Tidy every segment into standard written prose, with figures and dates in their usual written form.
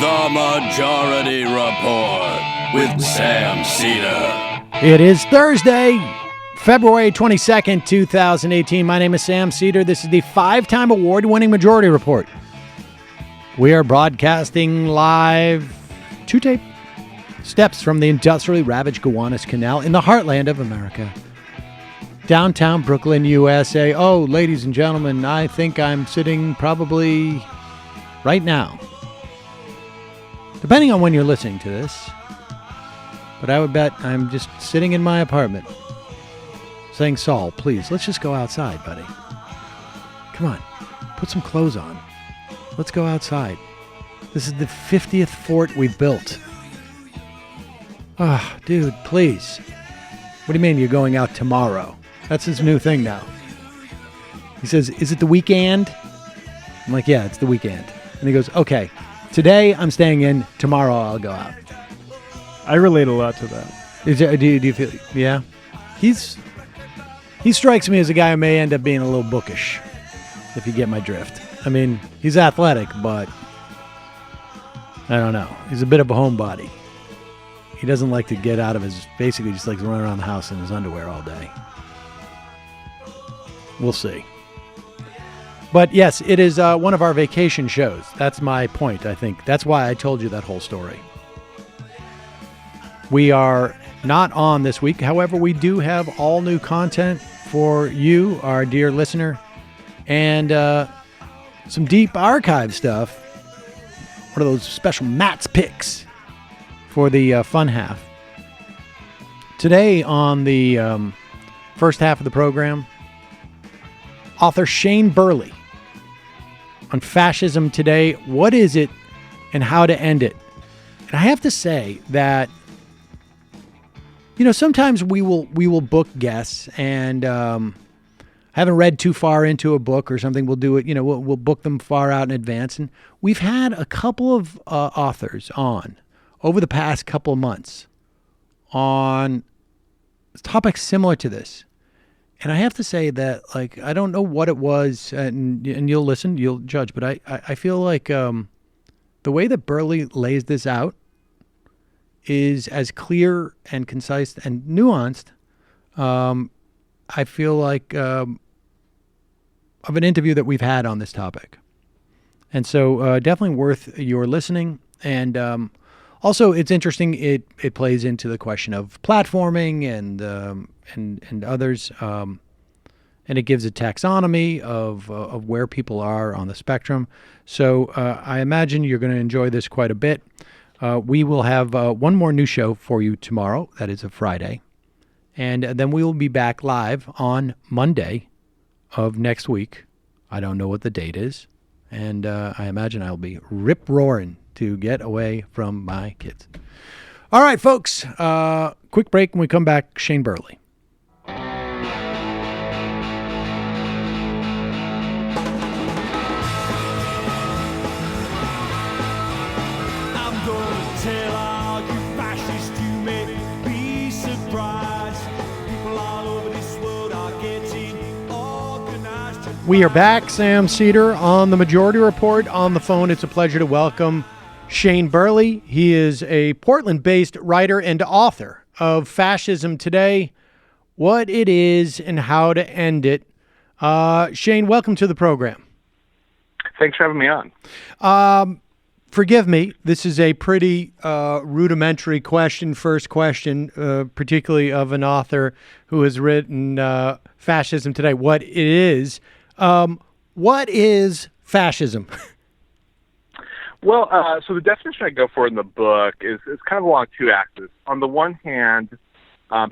The Majority Report with Sam Cedar. It is Thursday, February 22nd, 2018. My name is Sam Cedar. This is the 5-time award-winning Majority Report. We are broadcasting live to tape steps from the industrially ravaged Gowanus Canal in the heartland of America. Downtown Brooklyn, USA. Oh, ladies and gentlemen, I think I'm sitting probably right now, depending on when you're listening to this. But I would bet I'm just sitting in my apartment saying, Saul, please, let's just go outside, buddy. Come on, put some clothes on. Let's go outside. This is the 50th fort we've built. Ah, dude, please. What do you mean you're going out tomorrow? That's his new thing now. He says, is it the weekend? I'm like, yeah, it's the weekend. And he goes, okay, today I'm staying in, tomorrow I'll go out. I relate a lot to that. Do you feel, yeah? He strikes me as a guy who may end up being a little bookish, if you get my drift. I mean, he's athletic, but I don't know. He's a bit of a homebody. He doesn't like to get out of his, basically just likes to run around the house in his underwear all day. We'll see. But yes, it is one of our vacation shows. That's my point, I think. That's why I told you that whole story. We are not on this week. However, we do have all new content for you, our dear listener, and some deep archive stuff. One of those special Matt's picks for the fun half. Today on the first half of the program, author Shane Burley on Fascism Today. What is it and how to end it? And I have to say that, you know, sometimes we will book guests and haven't read too far into a book or something. We'll do it, you know, we'll book them far out in advance. And we've had a couple of authors on over the past couple of months on topics similar to this. And I have to say that, like, I don't know what it was, and you'll listen, you'll judge, but I feel like the way that Burley lays this out is as clear and concise and nuanced, I feel like, of an interview that we've had on this topic. And so definitely worth your listening. And also, it's interesting, it plays into the question of platforming and others, and it gives a taxonomy of where people are on the spectrum. So I imagine you're going to enjoy this quite a bit. We will have one more new show for you tomorrow. That is a Friday. And then we will be back live on Monday of next week. I don't know what the date is. And I imagine I'll be rip-roaring to get away from my kids. All right, folks. Quick break. When we come back, Shane Burley. We are back. Sam Cedar on the Majority Report. On the phone, it's a pleasure to welcome Shane Burley. He is a Portland-based writer and author of Fascism Today, What It Is and How to End It. Shane, welcome to the program. Thanks for having me on. Forgive me, this is a pretty rudimentary question, first question, particularly of an author who has written Fascism Today, What It Is. What is fascism? Well, so the definition I go for in the book is kind of along two axes. On the one hand,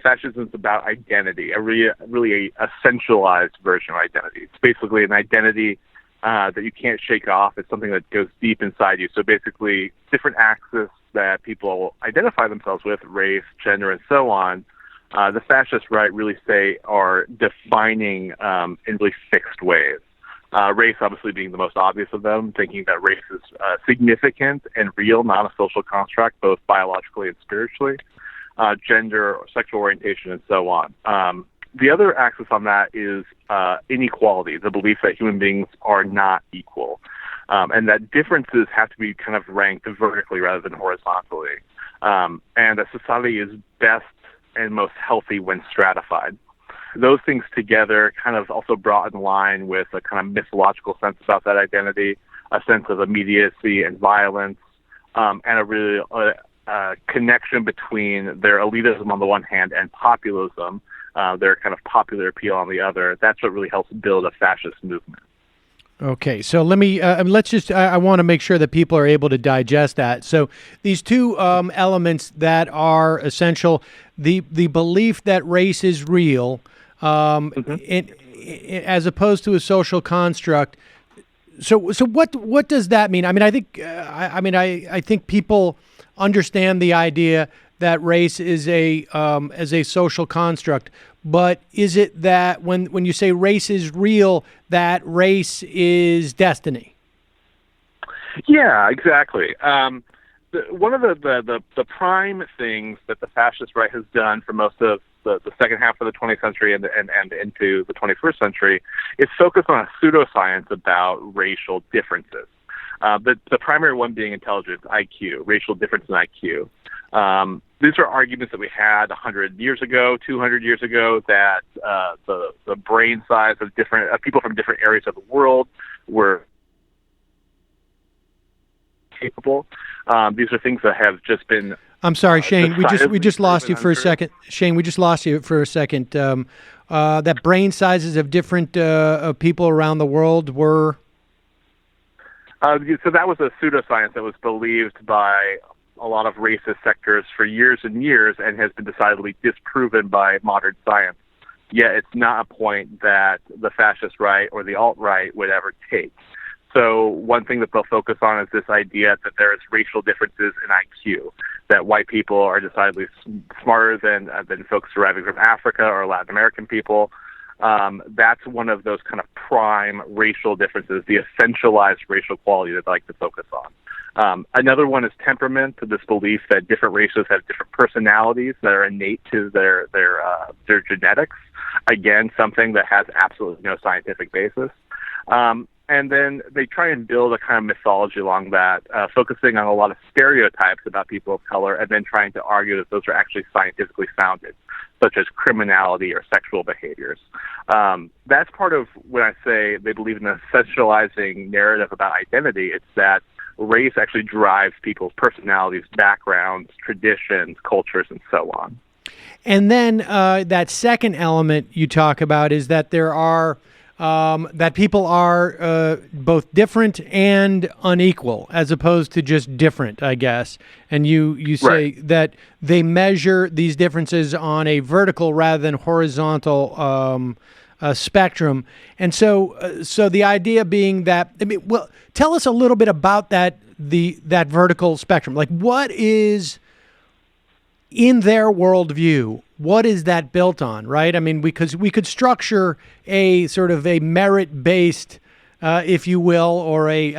fascism is about identity, a really essentialized version of identity. It's basically an identity that you can't shake off. It's something that goes deep inside you. So basically, different axes that people identify themselves with, race, gender, and so on, the fascist right really say are defining in really fixed ways. Race obviously being the most obvious of them, thinking that race is significant and real, not a social construct, both biologically and spiritually. Gender, sexual orientation, and so on. The other axis on that is inequality, the belief that human beings are not equal. and that differences have to be kind of ranked vertically rather than horizontally. And a society is best and most healthy when stratified. Those things together kind of also brought in line with a kind of mythological sense about that identity, a sense of immediacy and violence, and a really connection between their elitism on the one hand and populism, their kind of popular appeal on the other. That's what really helps build a fascist movement. Okay, so let me let's just. I want to make sure that people are able to digest that. So these two elements that are essential: the belief that race is real, as opposed to a social construct. So what does that mean? I mean, I think I think people understand the idea that race is as a social construct. But is it that when you say race is real, that race is destiny? Yeah, exactly. One of the prime things that the fascist right has done for most of the second half of the 20th century and into the 21st century is focus on a pseudoscience about racial differences. The primary one being intelligence, IQ, racial difference in IQ. These are arguments that we had 100 years ago, 200 years ago, that the brain size of different people from different areas of the world were capable. These are things that have just been. I'm sorry, Shane. We just lost you for a second. Shane, we just lost you for a second. That brain sizes of different people around the world were. So that was a pseudoscience that was believed by a lot of racist sectors for years and years and has been decidedly disproven by modern science. Yet it's not a point that the fascist right or the alt-right would ever take. So one thing that they'll focus on is this idea that there is racial differences in IQ, that white people are decidedly smarter than folks arriving from Africa or Latin American people. That's one of those kind of prime racial differences, the essentialized racial quality that I like to focus on. Another one is temperament, this belief that different races have different personalities that are innate to their genetics. Again, something that has absolutely no scientific basis. And then they try and build a kind of mythology along that, focusing on a lot of stereotypes about people of color and then trying to argue that those are actually scientifically founded, such as criminality or sexual behaviors. That's part of when I say they believe in an essentializing narrative about identity. It's that race actually drives people's personalities, backgrounds, traditions, cultures, and so on. And then that second element you talk about is that there are that people are both different and unequal, as opposed to just different, I guess. And you say right. that they measure these differences on a vertical rather than horizontal spectrum. And so the idea being that, I mean, well, tell us a little bit about that vertical spectrum. Like, what is in their worldview? What is that built on, right? I mean, because we could structure a sort of a merit-based, if you will, or we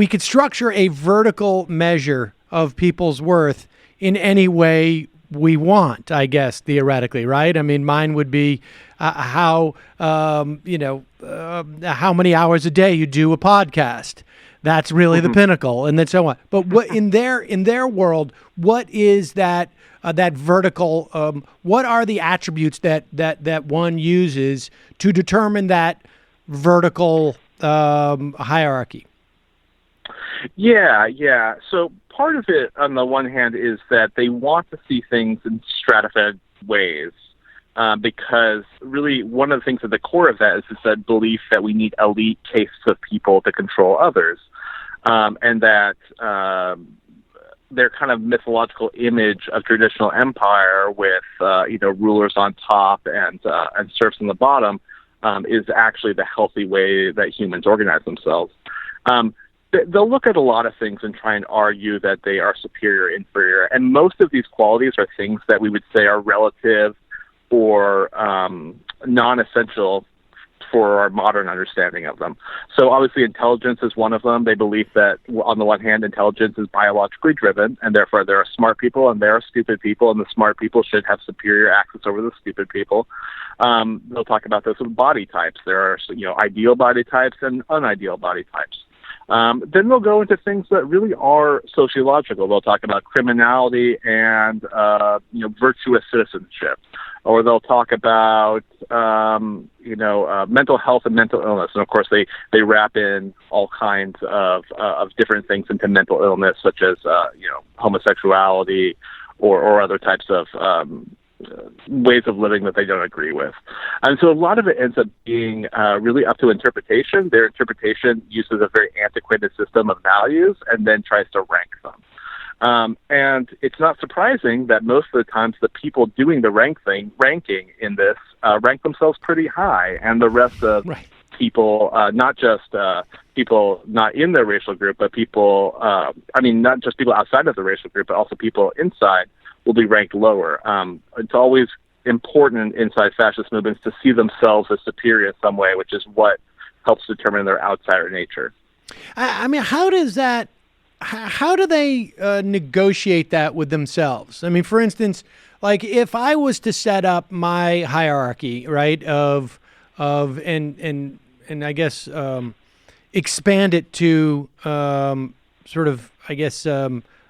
could structure a vertical measure of people's worth in any way we want, I guess, theoretically, right? I mean, mine would be how many hours a day you do a podcast. That's really the pinnacle, and then so on. But what in their world, what is that vertical? What are the attributes that one uses to determine that vertical hierarchy? Yeah. So part of it, on the one hand, is that they want to see things in stratified ways, because really one of the things at the core of that is this belief that we need elite castes of people to control others, and that their kind of mythological image of traditional empire with rulers on top and serfs on the bottom is actually the healthy way that humans organize themselves. They'll look at a lot of things and try and argue that they are superior, inferior, and most of these qualities are things that we would say are relative or non-essential for our modern understanding of them. So obviously intelligence is one of them. They believe that on the one hand, intelligence is biologically driven, and therefore there are smart people and there are stupid people, and the smart people should have superior access over the stupid people. They'll talk about this with body types. There are, ideal body types and unideal body types. Then they'll go into things that really are sociological. They'll talk about criminality and, virtuous citizenship. Or they'll talk about, mental health and mental illness. And, of course, they wrap in all kinds of different things into mental illness, such as, homosexuality or other types of ways of living that they don't agree with. And so a lot of it ends up being really up to interpretation. Their interpretation uses a very antiquated system of values and then tries to rank them. And it's not surprising that most of the times the people doing the ranking in this rank themselves pretty high, and the rest of people, not just people not in their racial group, but people, not just people outside of the racial group, but also people inside, will be ranked lower. It's always important inside fascist movements to see themselves as superior in some way, which is what helps determine their outsider nature. How do they negotiate that with themselves? I mean, for instance, like if I was to set up my hierarchy, right, of and I guess expand it to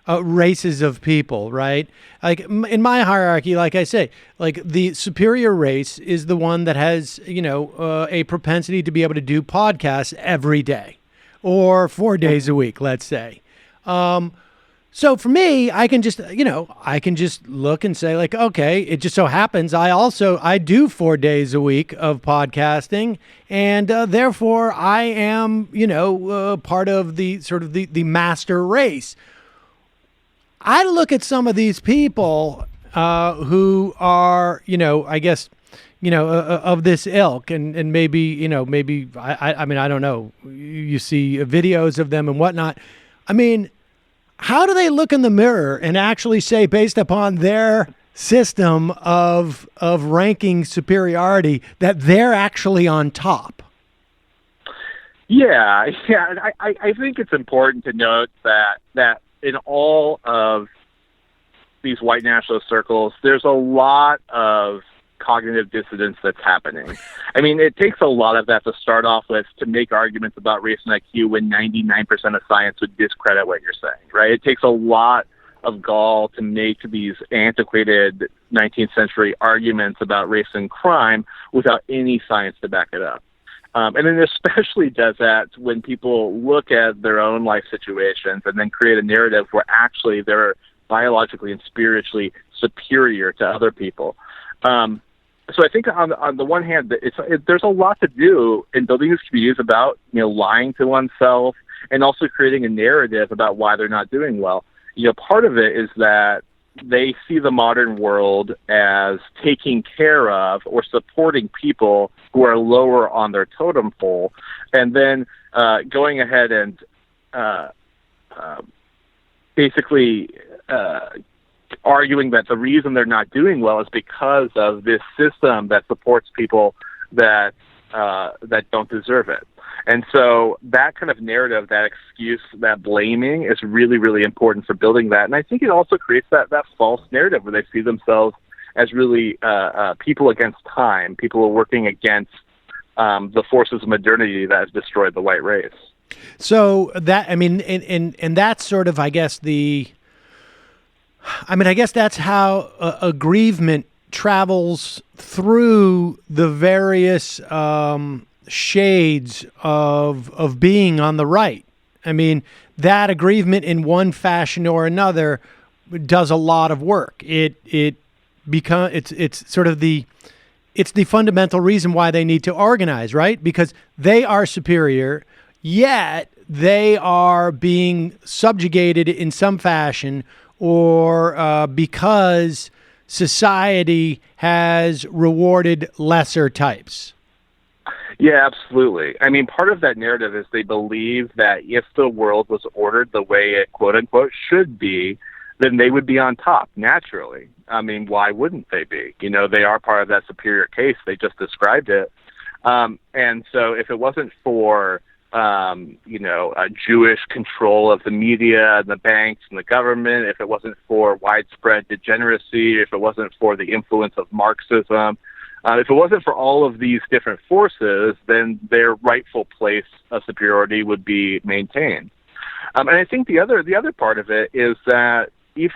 races of people, right? Like in my hierarchy, like I say, like the superior race is the one that has, a propensity to be able to do podcasts every day or 4 days a week, let's say. So for me, I can just look and say like, okay, it just so happens I do 4 days a week of podcasting, and therefore I am, part of the master race. I look at some of these people who are, of this ilk, and maybe, I don't know. You see videos of them and whatnot. I mean, how do they look in the mirror and actually say, based upon their system of ranking superiority, that they're actually on top? Yeah. I think it's important to note that in all of these white nationalist circles, there's a lot of cognitive dissonance that's happening. I mean, it takes a lot of that to start off with to make arguments about race and IQ when 99% of science would discredit what you're saying, right? It takes a lot of gall to make these antiquated 19th century arguments about race and crime without any science to back it up. And it especially does that when people look at their own life situations and then create a narrative where actually they're biologically and spiritually superior to other people. So I think on the one hand, there's a lot to do in building these communities about, lying to oneself and also creating a narrative about why they're not doing well. Part of it is that they see the modern world as taking care of or supporting people who are lower on their totem pole, and then going ahead and basically arguing that the reason they're not doing well is because of this system that supports people that don't deserve it. And so that kind of narrative, that excuse, that blaming is really, really important for building that. And I think it also creates that false narrative where they see themselves as really people against time, people who are working against the forces of modernity that has destroyed the white race. So that, and that's sort of, I guess that's how aggrievement travels through the various shades of being on the right. I mean, that aggrievement in one fashion or another does a lot of work. It's the fundamental reason why they need to organize, right? Because they are superior, yet they are being subjugated in some fashion, or because society has rewarded lesser types. Yeah, absolutely. I mean, part of that narrative is they believe that if the world was ordered the way it, quote unquote, should be, then they would be on top naturally. I mean, why wouldn't they be? They are part of that superior case. They just described it. And so if it wasn't for Jewish control of the media and the banks and the government, if it wasn't for widespread degeneracy, if it wasn't for the influence of Marxism, if it wasn't for all of these different forces, then their rightful place of superiority would be maintained. And I think the other part of it is that I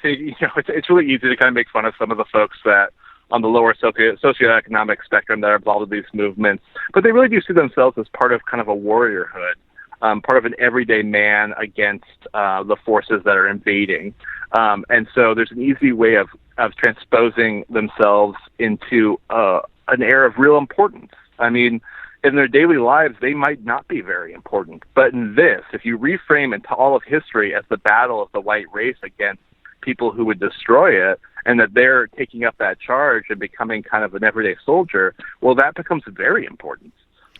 think it's really easy to kind of make fun of some of the folks that on the lower socioeconomic spectrum that are involved in these movements, but they really do see themselves as part of kind of a warriorhood, part of an everyday man against the forces that are invading. And so there's an easy way of transposing themselves into an era of real importance. I mean, in their daily lives, they might not be very important. But in this, if you reframe into all of history as the battle of the white race against people who would destroy it, and that they're taking up that charge and becoming kind of an everyday soldier, well, that becomes very important.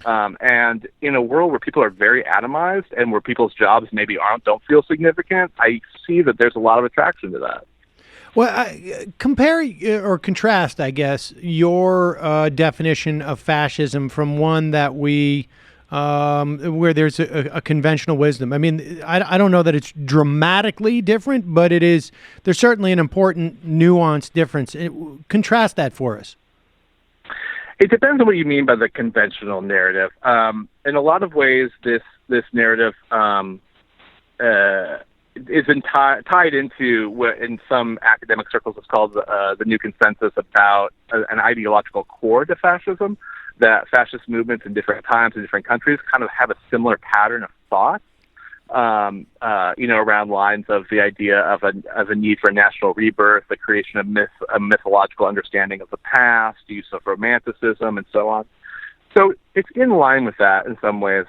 And in a world where people are very atomized and where people's jobs maybe don't feel significant, I see that there's a lot of attraction to that. Well, compare or contrast, I guess, your definition of fascism from one that where there's a conventional wisdom. I mean, I don't know that it's dramatically different, but there's certainly an important nuanced difference. Contrast that for us. It depends on what you mean by the conventional narrative. In a lot of ways, this narrative is tied into what in some academic circles is called the new consensus about an ideological core to fascism, that fascist movements in different times in different countries kind of have a similar pattern of thought, around lines of the idea of a need for national rebirth, the creation of a mythological understanding of the past, use of romanticism, and so on. So it's in line with that in some ways.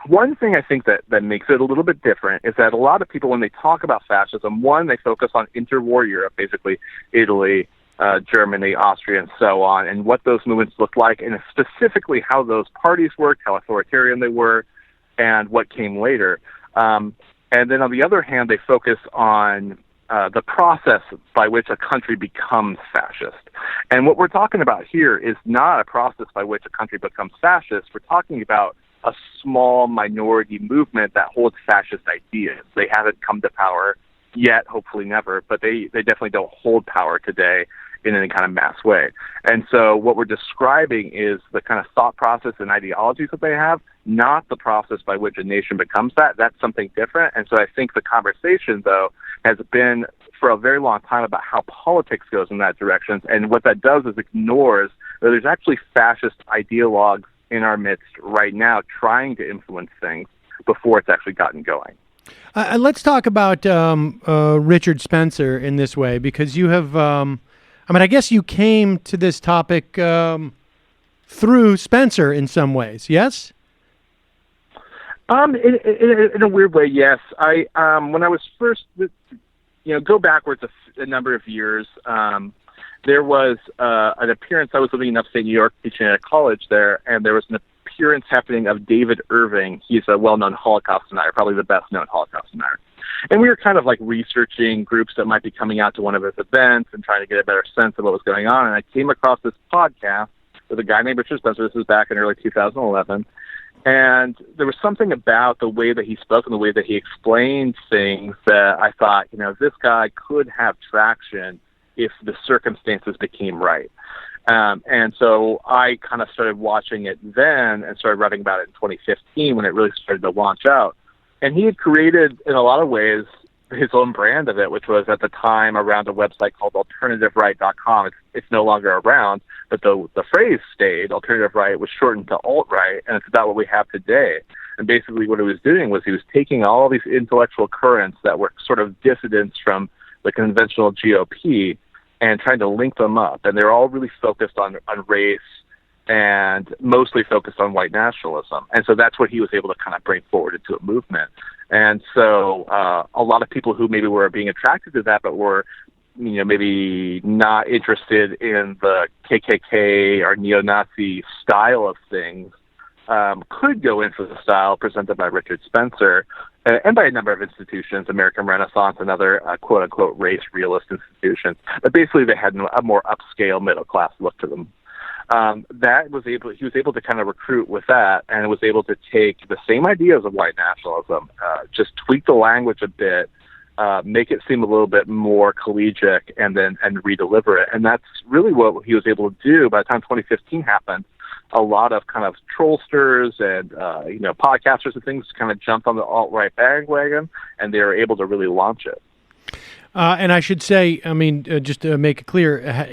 One thing I think that makes it a little bit different is that a lot of people, when they talk about fascism, one, they focus on interwar Europe, basically Italy, Germany, Austria, and so on, and what those movements looked like, and specifically how those parties worked, how authoritarian they were, and what came later. And then on the other hand, they focus on the process by which a country becomes fascist. And what we're talking about here is not a process by which a country becomes fascist. We're talking about a small minority movement that holds fascist ideas. They haven't come to power yet, hopefully never, but they definitely don't hold power today in any kind of mass way. And so what we're describing is the kind of thought process and ideologies that they have, not the process by which a nation becomes that. That's something different. And so I think the conversation, though, has been for a very long time about how politics goes in that direction. And what that does is ignores that there's actually fascist ideologues in our midst right now trying to influence things before it's actually gotten going. Let's talk about Richard Spencer in this way, because you have, I guess you came to this topic through Spencer in some ways, yes? In a weird way, yes. I when I was first, go backwards a number of years, there was an appearance. I was living in upstate New York, teaching at a college there, and there was an appearance happening of David Irving. He's a well-known Holocaust denier, probably the best-known Holocaust denier. And we were kind of like researching groups that might be coming out to one of his events and trying to get a better sense of what was going on. And I came across this podcast with a guy named Richard Spencer. This was back in early 2011. And there was something about the way that he spoke and the way that he explained things that I thought, this guy could have traction if the circumstances became right. And so I kind of started watching it then and started writing about it in 2015 when it really started to launch out. And he had created, in a lot of ways, his own brand of it, which was at the time around a website called alternativeright.com. It's no longer around, but the phrase stayed. Alternative right was shortened to alt-right, and it's about what we have today. And basically what he was doing was he was taking all these intellectual currents that were sort of dissidents from the conventional GOP and trying to link them up. And they're all really focused on race and mostly focused on white nationalism. And so that's what he was able to kind of bring forward into a movement. And so a lot of people who maybe were being attracted to that but were maybe not interested in the KKK or neo-Nazi style of things could go in for the style presented by Richard Spencer and by a number of institutions, American Renaissance and other quote-unquote race realist institutions. But basically they had a more upscale middle-class look to them. he was able to kind of recruit with that, and was able to take the same ideas of white nationalism, just tweak the language a bit, make it seem a little bit more collegiate, and redeliver it. And that's really what he was able to do. By the time 2015 happened, a lot of kind of trollsters and podcasters and things kind of jumped on the alt-right bandwagon, and they were able to really launch it. And I should say, just to make it clear,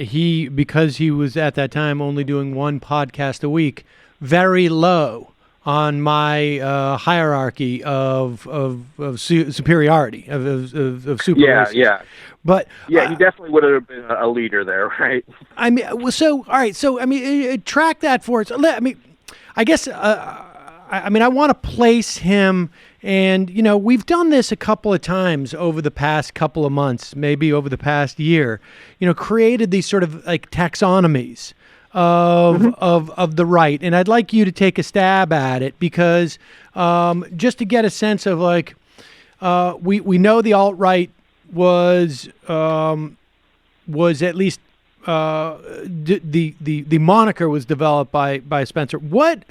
because he was at that time only doing one podcast a week, very low on my hierarchy of superiority, of super races. Yeah. But he definitely would have been a leader there, right? Track that for us. I guess I want to place him. And, we've done this a couple of times over the past couple of months, maybe over the past year, created these sort of like taxonomies of the right. And I'd like you to take a stab at it because just to get a sense of we know the alt-right was at least the moniker was developed by Spencer. What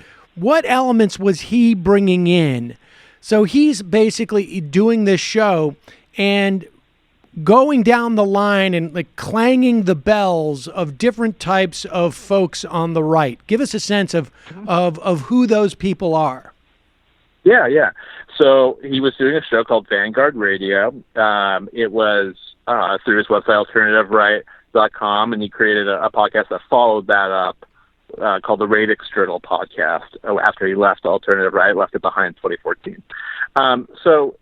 elements was he bringing in? So he's basically doing this show and going down the line and clanging the bells of different types of folks on the right. Give us a sense of who those people are. Yeah. So he was doing a show called Vanguard Radio. It was through his website, alternativeRight.com, and he created a podcast that followed that up. Called the Radix Journal podcast after he left Alternative Right, left it behind in 2014. So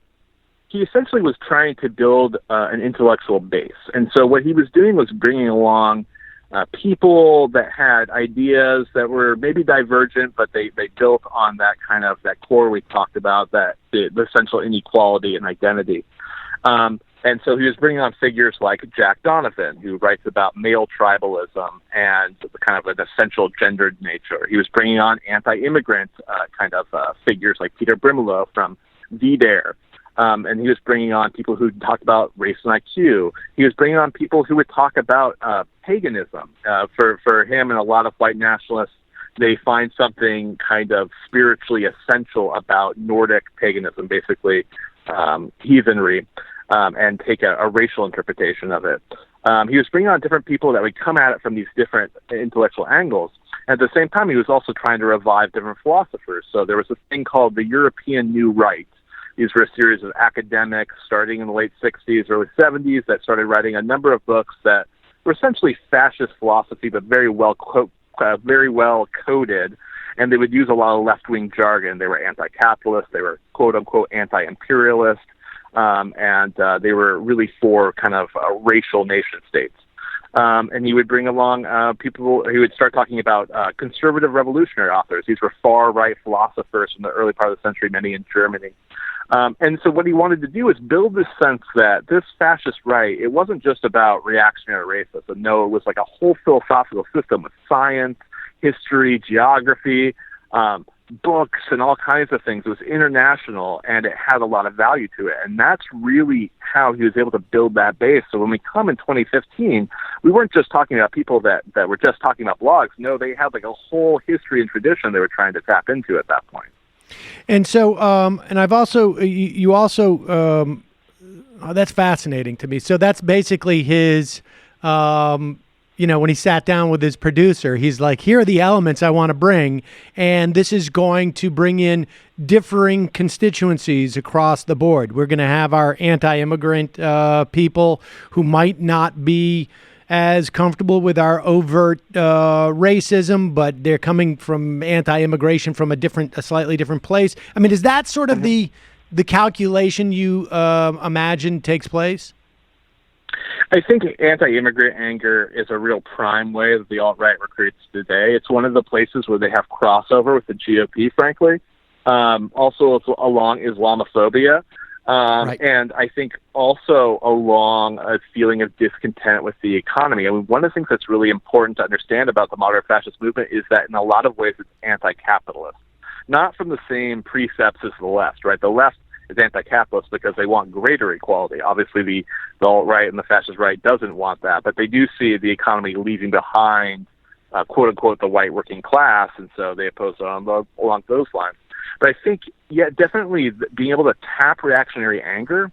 he essentially was trying to build an intellectual base. And so what he was doing was bringing along people that had ideas that were maybe divergent, but they built on that kind of that core we talked about, that the essential inequality and identity. And so he was bringing on figures like Jack Donovan, who writes about male tribalism and kind of an essential gendered nature. He was bringing on anti-immigrant figures like Peter Brimelow from VDare. And he was bringing on people who talked about race and IQ. He was bringing on people who would talk about paganism. For him and a lot of white nationalists, they find something kind of spiritually essential about Nordic paganism, basically heathenry. And take a racial interpretation of it. He was bringing on different people that would come at it from these different intellectual angles. At the same time, he was also trying to revive different philosophers. So there was a thing called the European New Right. These were a series of academics starting in the late 60s, early 70s that started writing a number of books that were essentially fascist philosophy, but very well coded. And they would use a lot of left-wing jargon. They were anti-capitalist. They were quote-unquote anti-imperialist. And they were really for kind of racial nation states. And he would bring along people. He would start talking about conservative revolutionary authors. These were far-right philosophers from the early part of the century, many in Germany. And so what he wanted to do is build this sense that this fascist right, it wasn't just about reactionary racism. No, it was like a whole philosophical system with science, history, geography, books and all kinds of things. It was international, and it had a lot of value to it. And that's really how he was able to build that base. So when we come in 2015, we weren't just talking about people that were just talking about blogs. No, they had like a whole history and tradition they were trying to tap into at that point. And so, and I've also, you also, that's fascinating to me. So that's basically his, when he sat down with his producer, he's like, here are the elements I want to bring, and this is going to bring in differing constituencies across the board. We're going to have our anti-immigrant people who might not be as comfortable with our overt racism, but they're coming from anti-immigration from a slightly different place. I mean, is that sort of the calculation you imagine takes place? I think anti-immigrant anger is a real prime way that the alt-right recruits today. It's one of the places where they have crossover with the GOP, frankly. Also along Islamophobia. Right. And I think also along a feeling of discontent with the economy. I mean, one of the things that's really important to understand about the modern fascist movement is that in a lot of ways it's anti-capitalist. Not from the same precepts as the left, right? The left is anti-capitalist because they want greater equality. Obviously, the alt-right and the fascist right doesn't want that, but they do see the economy leaving behind quote unquote the white working class, and so they oppose it along those lines. But I think, yeah, definitely being able to tap reactionary anger,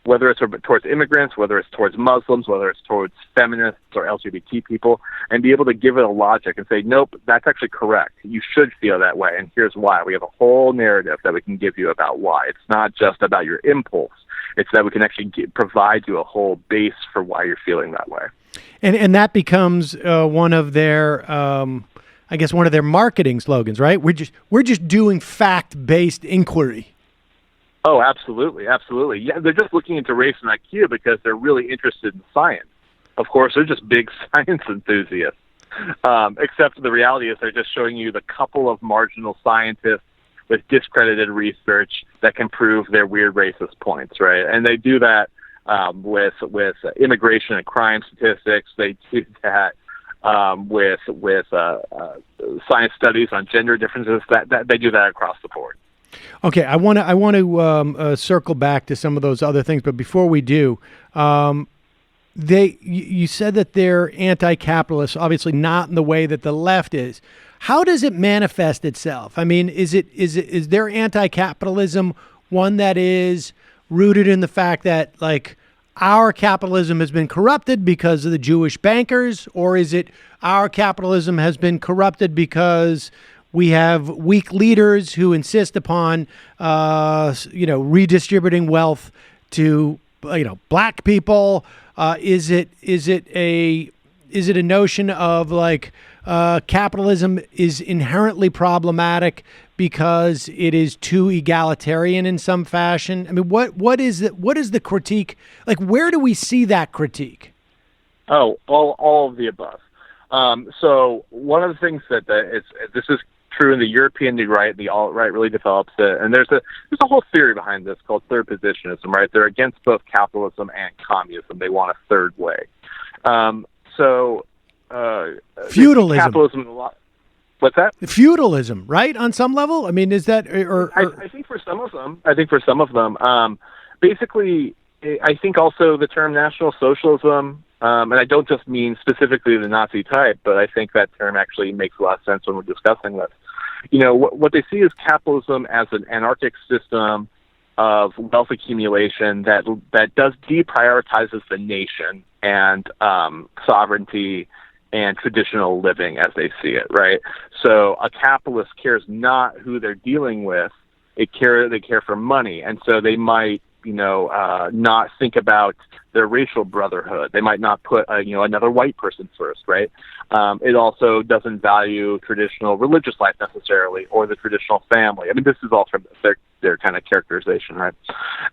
whether it's towards immigrants, whether it's towards Muslims, whether it's towards feminists or LGBT people, and be able to give it a logic and say, nope, that's actually correct. You should feel that way, and here's why. We have a whole narrative that we can give you about why. It's not just about your impulse. It's that we can actually provide you a whole base for why you're feeling that way. And that becomes one of their, I guess, one of their marketing slogans, right? We're just doing fact-based inquiry. Oh, absolutely, absolutely. Yeah, they're just looking into race and IQ because they're really interested in science. Of course, they're just big science enthusiasts. Except the reality is they're just showing you the couple of marginal scientists with discredited research that can prove their weird racist points, right? And they do that with immigration and crime statistics. They do that with science studies on gender differences. That they do that across the board. Okay, I want to circle back to some of those other things, but before we do, you said that they're anti-capitalist, obviously not in the way that the left is. How does it manifest itself? I mean, is their anti-capitalism one that is rooted in the fact that, like, our capitalism has been corrupted because of the Jewish bankers, or is it our capitalism has been corrupted because we have weak leaders who insist upon, redistributing wealth to, black people? Is it a notion of like capitalism is inherently problematic because it is too egalitarian in some fashion? I mean, what is the critique? Like, where do we see that critique? Oh, all of the above. So one of the things this is true in the European New Right, the alt-right really develops it, and there's a whole theory behind this called third positionism, right? They're against both capitalism and communism. They want a third way. Feudalism. Capitalism. What's that? Feudalism, right? On some level, I mean, is that I think for some of them. Basically, I think also the term National Socialism. And I don't just mean specifically the Nazi type, but I think that term actually makes a lot of sense when we're discussing this. What they see is capitalism as an anarchic system of wealth accumulation that deprioritizes the nation and sovereignty and traditional living as they see it, right? So a capitalist cares not who they're dealing with; they care for money, and so they might, not think about their racial brotherhood. They might not put, another white person first, right? It also doesn't value traditional religious life necessarily, or the traditional family. I mean, this is all from their kind of characterization, right?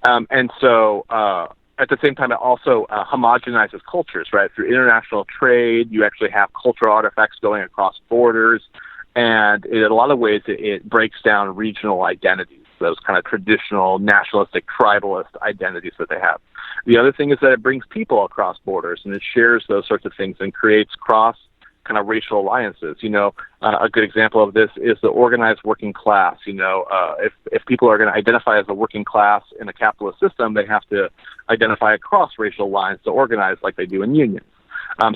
And so at the same time, it also homogenizes cultures, right? Through international trade, you actually have cultural artifacts going across borders, and in a lot of ways, it breaks down regional identities, those kind of traditional nationalistic, tribalist identities that they have. The other thing is that it brings people across borders, and it shares those sorts of things and creates cross kind of racial alliances. A good example of this is the organized working class. If people are going to identify as a working class in a capitalist system, they have to identify across racial lines to organize like they do in unions.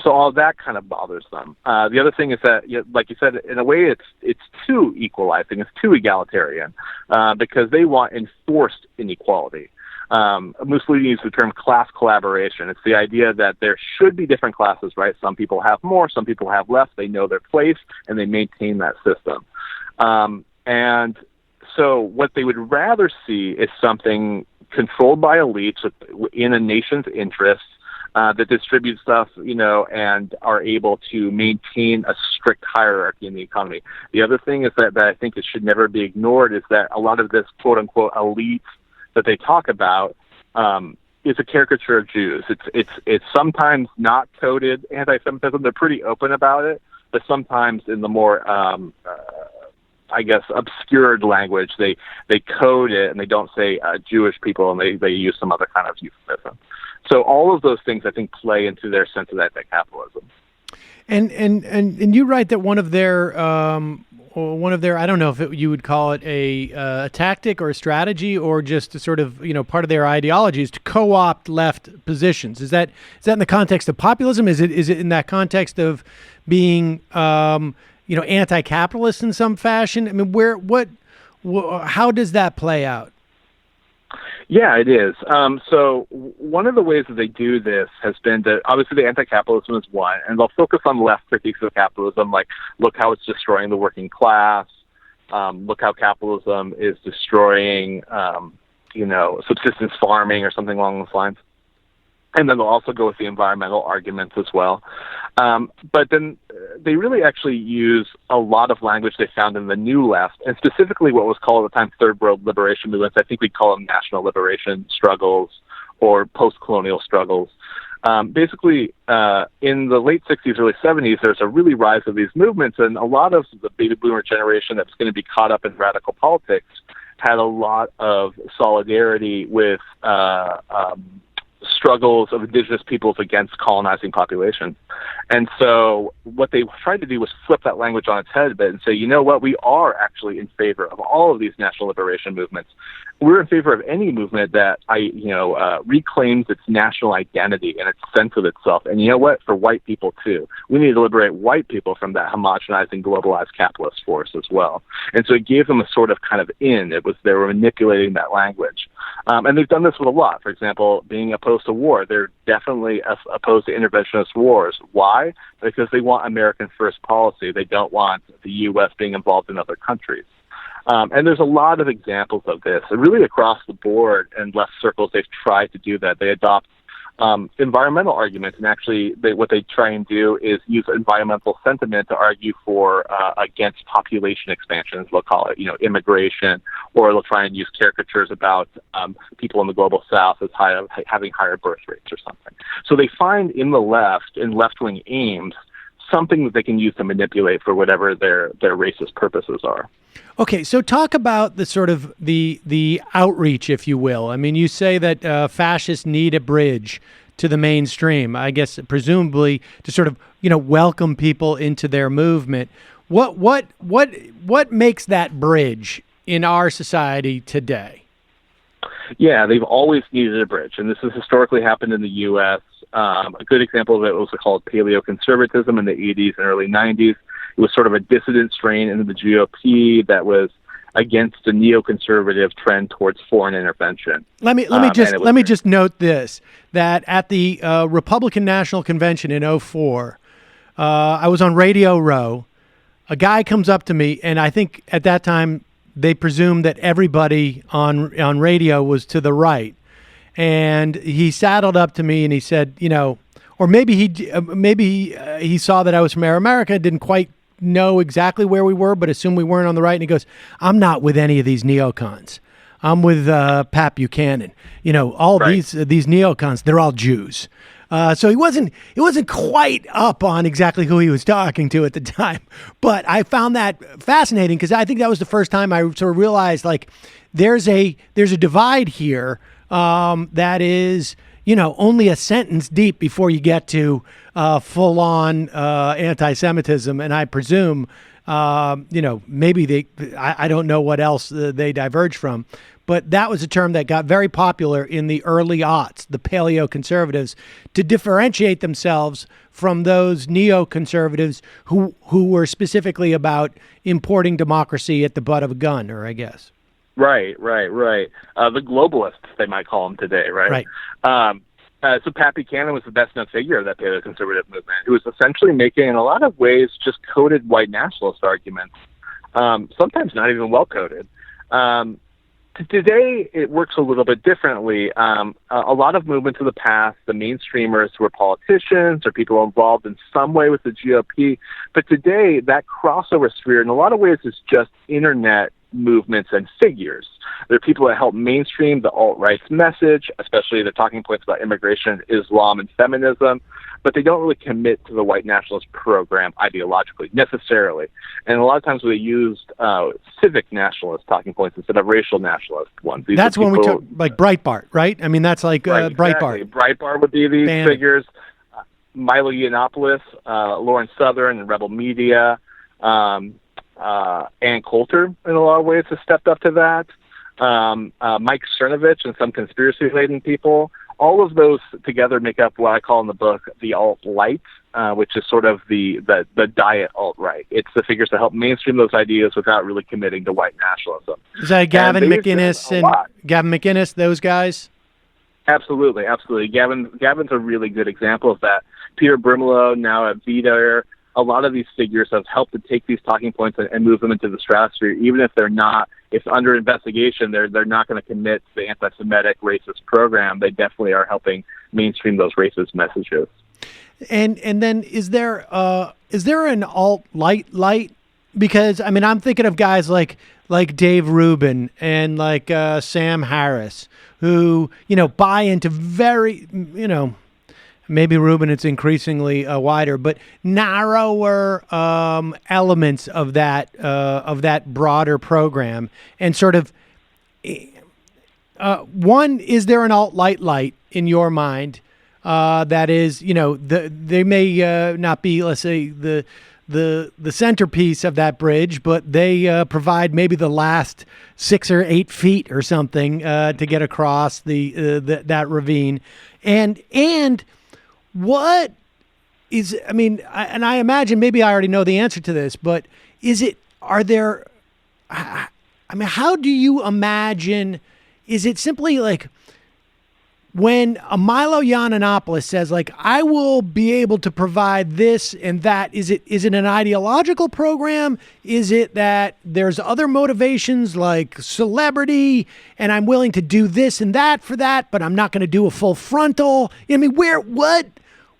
So all of that kind of bothers them. The other thing is that, like you said, in a way, it's too equalizing, it's too egalitarian, because they want enforced inequality. Mussolini used the term class collaboration. It's the idea that there should be different classes, right? Some people have more, some people have less. They know their place, and they maintain that system. And so what they would rather see is something controlled by elites in a nation's interests, that distribute stuff, and are able to maintain a strict hierarchy in the economy. The other thing is that I think it should never be ignored is that a lot of this quote-unquote elite that they talk about is a caricature of Jews. It's sometimes not coded anti-Semitism. They're pretty open about it, but sometimes in the more obscured language, they code it and they don't say Jewish people, and they use some other kind of euphemism. So all of those things, I think, play into their sense of anti-capitalism. And you write that one of their I don't know if you would call it a tactic or a strategy or just a sort of part of their ideology is to co-opt left positions. Is that in the context of populism? Is it in that context of being anti-capitalist in some fashion? I mean, how does that play out? Yeah, it is. So one of the ways that they do this has been that obviously the anti-capitalism is one, and they'll focus on left critiques of capitalism, like look how it's destroying the working class, look how capitalism is destroying, subsistence farming or something along those lines. And then they'll also go with the environmental arguments as well. But then they really actually use a lot of language they found in the New Left, and specifically what was called at the time Third World Liberation movements. I think we'd call them national liberation struggles or post-colonial struggles. Basically, in the late 60s, early 70s, there's a really rise of these movements, and a lot of the baby boomer generation that's going to be caught up in radical politics had a lot of solidarity with struggles of indigenous peoples against colonizing populations. And so what they tried to do was flip that language on its head a bit and say, you know what, we are actually in favor of all of these national liberation movements. We're in favor of any movement that reclaims its national identity and its sense of itself. And you know what? For white people too, we need to liberate white people from that homogenizing globalized capitalist force as well. And so it gave them a sort of kind of in. They were manipulating that language. And they've done this with a lot. For example, being opposed to war, they're definitely opposed to interventionist wars. Why? Because they want American first policy. They don't want the U.S. being involved in other countries. And there's a lot of examples of this. Really across the board in left circles, they've tried to do that. They adopt environmental arguments, and actually what they try and do is use environmental sentiment to argue for against population expansion, as they'll call it, immigration, or they'll try and use caricatures about people in the global south as having higher birth rates or something. So they find in the left, in left-wing aims, something that they can use to manipulate for whatever their racist purposes are. Okay, so talk about the sort of the outreach, if you will. I mean, you say that fascists need a bridge to the mainstream, I guess, presumably to sort of, welcome people into their movement. What makes that bridge in our society today? Yeah, they've always needed a bridge, and this has historically happened in the U.S. A good example of it was called paleoconservatism in the 80s and early 90s. It was sort of a dissident strain into the GOP that was against the neoconservative trend towards foreign intervention. Let me just note this, that at the Republican National Convention in 2004, I was on Radio Row. A guy comes up to me, and I think at that time they presumed that everybody on radio was to the right. And he saddled up to me and he said, or maybe he saw that I was from Air America, didn't quite know exactly where we were, but assumed we weren't on the right. And he goes, "I'm not with any of these neocons. I'm with Pat Buchanan. All right. these neocons, they're all Jews." So he wasn't quite up on exactly who he was talking to at the time. But I found that fascinating because I think that was the first time I sort of realized like there's a divide here that is, only a sentence deep before you get to full-on anti-Semitism. And I presume, maybe I don't know what else they diverge from. But that was a term that got very popular in the early aughts, the paleoconservatives, to differentiate themselves from those neoconservatives who were specifically about importing democracy at the butt of a gun, or I guess. Right. The globalists, they might call them today, right? Right. So Pat Buchanan was the best-known figure of that paleoconservative movement, who was essentially making, in a lot of ways, just coded white nationalist arguments, sometimes not even well-coded. Today, it works a little bit differently. A lot of movements of the past, the mainstreamers who were politicians or people involved in some way with the GOP, but today, that crossover sphere, in a lot of ways, is just internet movements and figures. There are people that help mainstream the alt-right's message, especially the talking points about immigration, Islam, and feminism, but they don't really commit to the white nationalist program ideologically, necessarily. And a lot of times they used civic nationalist talking points instead of racial nationalist ones. That's when we talk, like Breitbart, right? I mean, that's like right, Breitbart. Exactly. Breitbart would be these figures. Milo Yiannopoulos, Lawrence Southern, and Rebel Media, Ann Coulter, in a lot of ways, has stepped up to that. Mike Cernovich and some conspiracy-laden people. All of those together make up what I call in the book the alt-lite, which is sort of the diet alt-right. It's the figures that help mainstream those ideas without really committing to white nationalism. Is that Gavin McInnes, those guys? Absolutely. Gavin's a really good example of that. Peter Brimelow, now at Vita, a lot of these figures have helped to take these talking points and move them into the stratosphere, even if they're not. If under investigation, they're not going to commit to the anti-Semitic racist program. They definitely are helping mainstream those racist messages. And then is there an alt-lite? Because I mean, I'm thinking of guys like Dave Rubin and like Sam Harris, who buy into very maybe Rubin it's increasingly wider, but narrower elements of that broader program, and sort of one, is there an alt-lite in your mind that is they may not be, let's say, the centerpiece of that bridge, but they provide maybe the last 6 or 8 feet or something to get across that ravine, and what is, I mean, I imagine maybe I already know the answer to this, but how do you imagine, is it simply like when a Milo Yiannopoulos says, like, I will be able to provide this and that, is it an ideological program? Is it that there's other motivations like celebrity and I'm willing to do this and that for that, but I'm not going to do a full frontal? I mean,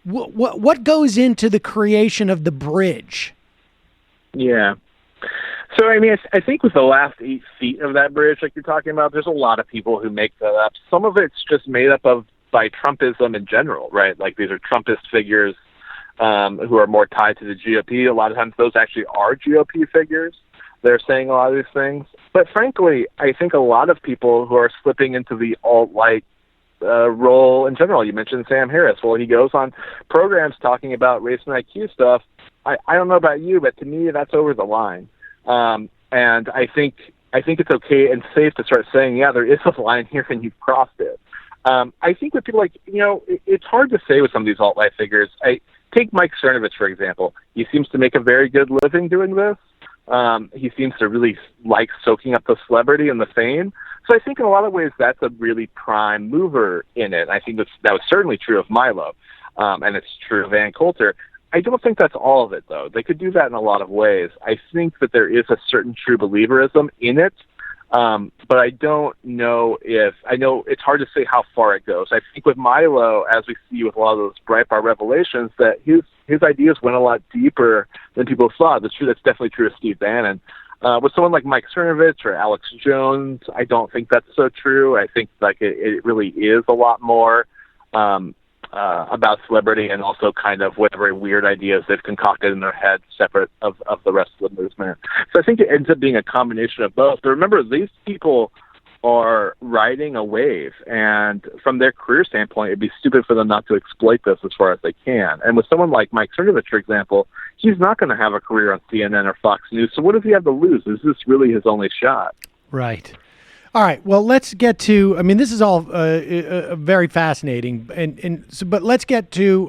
what goes into the creation of the bridge? Yeah. So, I mean, I think with the last 8 feet of that bridge, like you're talking about, there's a lot of people who make that up. Some of it's just made up by Trumpism in general, right? Like, these are Trumpist figures who are more tied to the GOP. A lot of times those actually are GOP figures. They're saying a lot of these things. But frankly, I think a lot of people who are slipping into the alt-right role in general. You mentioned Sam Harris. Well, he goes on programs talking about race and IQ stuff. I don't know about you, but to me, that's over the line. And I think it's okay and safe to start saying, yeah, there is a line here and you've crossed it. I think with people like, it's hard to say with some of these alt-right figures. Take Mike Cernovich, for example. He seems to make a very good living doing this. He seems to really like soaking up the celebrity and the fame. So I think in a lot of ways that's a really prime mover in it. I think that was certainly true of Milo, and it's true of Ann Coulter. I don't think that's all of it, though. They could do that in a lot of ways. I think that there is a certain true believerism in it, but I don't know I know it's hard to say how far it goes. I think with Milo, as we see with a lot of those Breitbart revelations, that his ideas went a lot deeper than people thought. That's definitely true of Steve Bannon. With someone like Mike Cernovich or Alex Jones, I don't think that's so true. I think like it really is a lot more about celebrity and also kind of whatever weird ideas they've concocted in their head separate of the rest of the movement. So I think it ends up being a combination of both. But remember, these people are riding a wave, and from their career standpoint, it'd be stupid for them not to exploit this as far as they can. And with someone like Mike Cernovich, for example, he's not going to have a career on CNN or Fox News, so what does he have to lose? Is this really his only shot? Right. All right. Well, let's get to, I mean, this is all very fascinating, but let's get to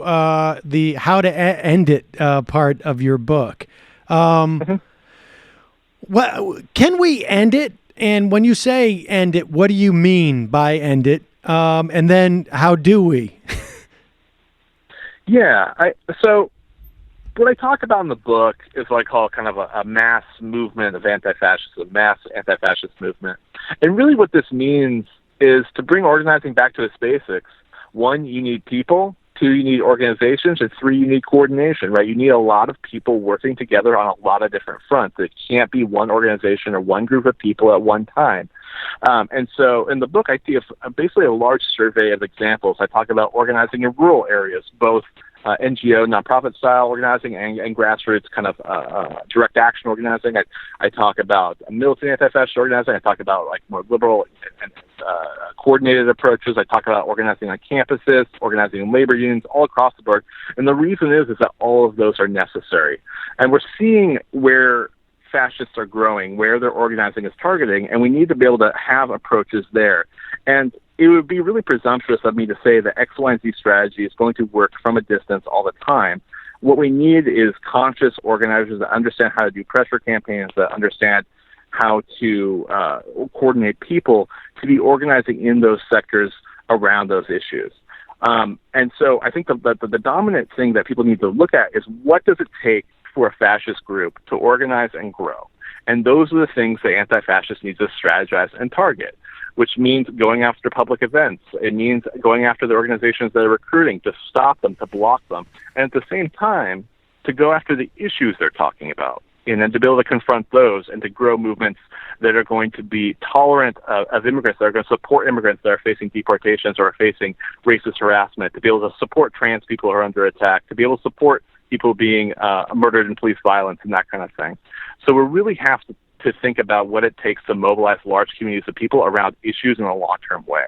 the how to end it part of your book. What, can we end it? And when you say end it, what do you mean by end it? And then how do we? Yeah. So what I talk about in the book is what I call kind of a mass movement of anti-fascism, mass anti-fascist movement. And really what this means is to bring organizing back to its basics. 1, you need people. 2, you need organizations. And 3, you need coordination, right? You need a lot of people working together on a lot of different fronts. It can't be one organization or one group of people at one time. And so in the book, I see basically a large survey of examples. I talk about organizing in rural areas, both NGO, nonprofit style organizing and grassroots kind of direct action organizing. I talk about militant anti-fascist organizing. I talk about like more liberal and coordinated approaches. I talk about organizing on campuses, organizing in labor unions, all across the board. And the reason is that all of those are necessary. And we're seeing where fascists are growing, where their organizing is targeting, and we need to be able to have approaches there. And it would be really presumptuous of me to say that X, Y, and Z strategy is going to work from a distance all the time. What we need is conscious organizers that understand how to do pressure campaigns, that understand how to coordinate people to be organizing in those sectors around those issues. And so I think the dominant thing that people need to look at is what does it take for a fascist group to organize and grow? And those are the things that anti-fascists need to strategize and target, which means going after public events. It means going after the organizations that are recruiting, to stop them, to block them, and at the same time, to go after the issues they're talking about, and then to be able to confront those and to grow movements that are going to be tolerant of immigrants, that are going to support immigrants that are facing deportations or are facing racist harassment, to be able to support trans people who are under attack, to be able to support people being murdered in police violence and that kind of thing. So we really have to think about what it takes to mobilize large communities of people around issues in a long-term way.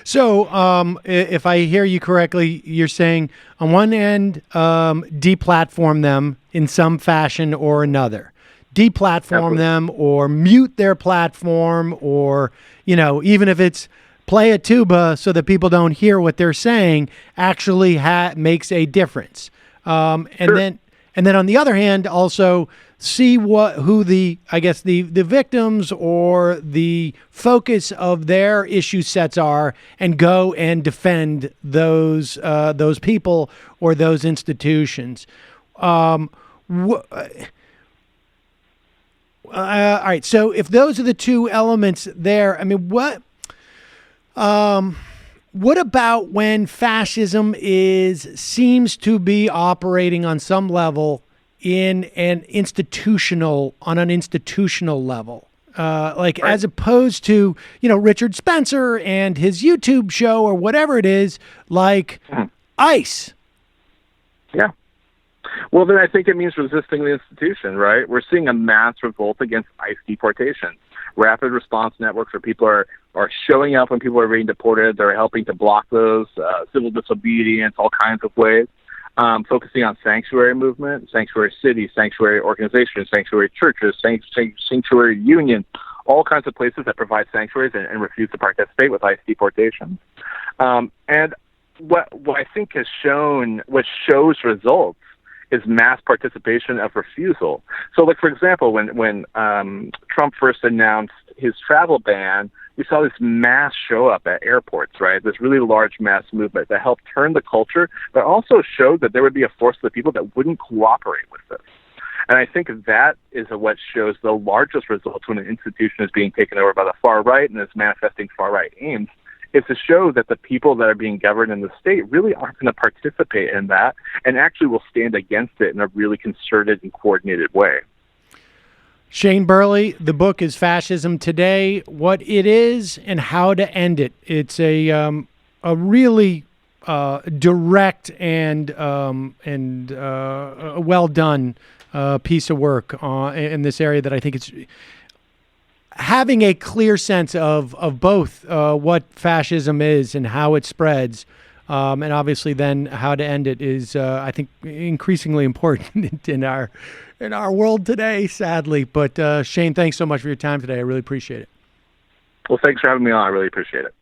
So if I hear you correctly, you're saying on one end, deplatform them in some fashion or another. Deplatform them or mute their platform, or, even if it's play a tuba so that people don't hear what they're saying, actually makes a difference. And then on the other hand, also see who the victims or the focus of their issue sets are, and go and defend those people or those institutions. All right. So if those are the two elements there, I mean, what about when fascism seems to be operating on some level on an institutional level, right, as opposed to, Richard Spencer and his YouTube show or whatever it is, like ICE? Yeah. Well, then I think it means resisting the institution, right? We're seeing a mass revolt against ICE deportations. Rapid response networks where people are showing up when people are being deported. They're helping to block those, civil disobedience, all kinds of ways. Focusing on sanctuary movement, sanctuary cities, sanctuary organizations, sanctuary churches, sanctuary unions, all kinds of places that provide sanctuaries and refuse to participate with ICE deportations. And what I think what shows results is mass participation of refusal. So, like, for example, when Trump first announced his travel ban, we saw this mass show up at airports, right? This really large mass movement that helped turn the culture, but also showed that there would be a force of the people that wouldn't cooperate with this. And I think that is what shows the largest results when an institution is being taken over by the far right and is manifesting far right aims, is to show that the people that are being governed in the state really aren't going to participate in that and actually will stand against it in a really concerted and coordinated way. Shane Burley, the book is Fascism Today, What It Is and How to End It. It's a really direct and a well done piece of work in this area that I think it's having a clear sense of both what fascism is and how it spreads, and obviously then how to end it is, I think, increasingly important in our world today, sadly. But Shane, thanks so much for your time today. I really appreciate it. Well, thanks for having me on. I really appreciate it.